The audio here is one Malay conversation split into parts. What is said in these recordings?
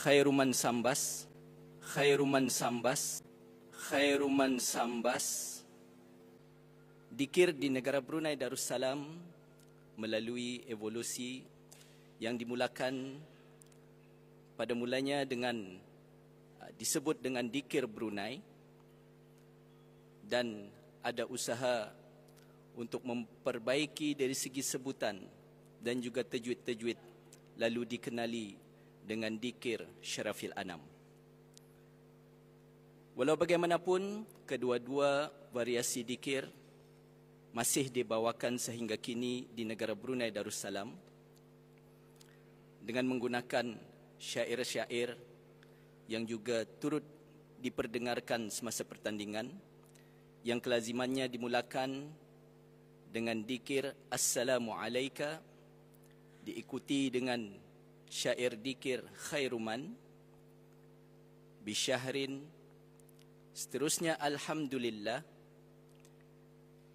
khairuman sambas, khairuman sambas, khairuman sambas. Dikir di negara Brunei Darussalam melalui evolusi yang dimulakan pada mulanya dengan disebut dengan dikir Brunei, dan ada usaha untuk memperbaiki dari segi sebutan dan juga tajwid-tajwid, lalu dikenali dengan dikir Syarafil Anam. Walau bagaimanapun, kedua-dua variasi dikir masih dibawakan sehingga kini di negara Brunei Darussalam dengan menggunakan syair-syair yang juga turut diperdengarkan semasa pertandingan, yang kelazimannya dimulakan dengan dikir Assalamu Alaika, diikuti dengan syair dikir Khairuman, Bisyahrin, seterusnya Alhamdulillah,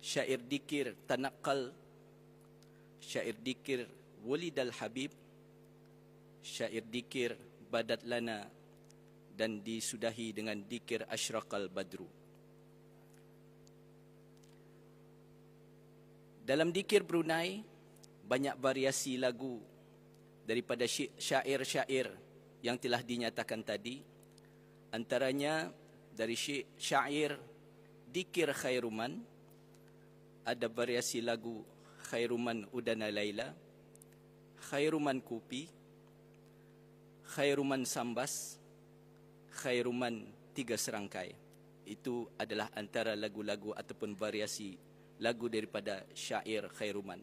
syair dikir Tanakal, syair dikir Walidal Habib, syair dikir Badat Lana, dan disudahi dengan dikir Ashraqal Badru. Dalam dikir Brunei, banyak variasi lagu daripada syair-syair yang telah dinyatakan tadi. Antaranya dari syair dikir Khairuman, ada variasi lagu Khairuman Udana Laila, Khairuman Kupi, Khairuman Sambas, Khairuman Tiga Serangkai. Itu adalah antara lagu-lagu ataupun variasi lagu daripada syair Khairuman.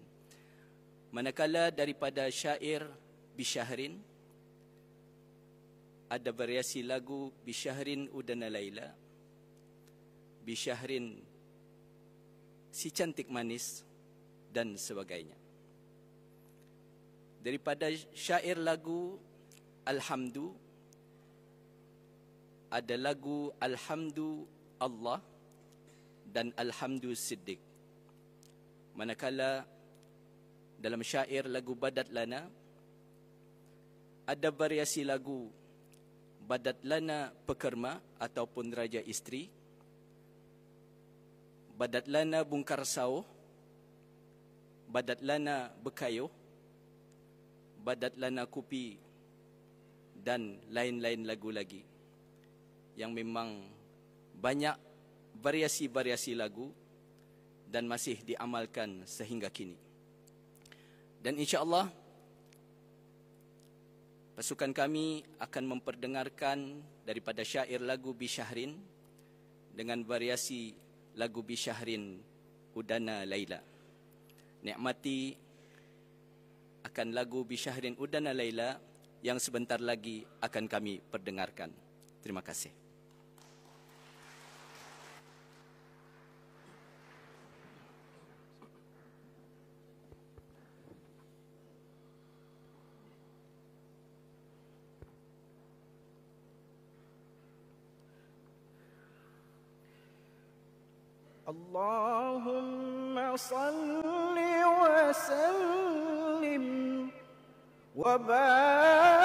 Manakala daripada syair Bisyahrin, ada variasi lagu Bisyahrin Udana Laila, Bisyahrin Si Cantik Manis, dan sebagainya. Daripada syair lagu Alhamdu, ada lagu Alhamdu Allah dan Alhamdu Siddiq. Manakala dalam syair lagu Badat Lana, ada variasi lagu Badat Lana Pekerma ataupun Raja Isteri, Badat Lana Bungkar Sauh, Badat Lana Bekayo, Badat Lana Kupi, dan lain-lain lagu lagi, yang memang banyak variasi-variasi lagu dan masih diamalkan sehingga kini. Dan insya-Allah pasukan kami akan memperdengarkan daripada syair lagu Bisyahrin dengan variasi lagu Bisyahrin Udana Laila. Nikmati akan lagu Bisyahrin Udana Laila yang sebentar lagi akan kami perdengarkan. Terima kasih. Allahumma salli wa sallim wa barik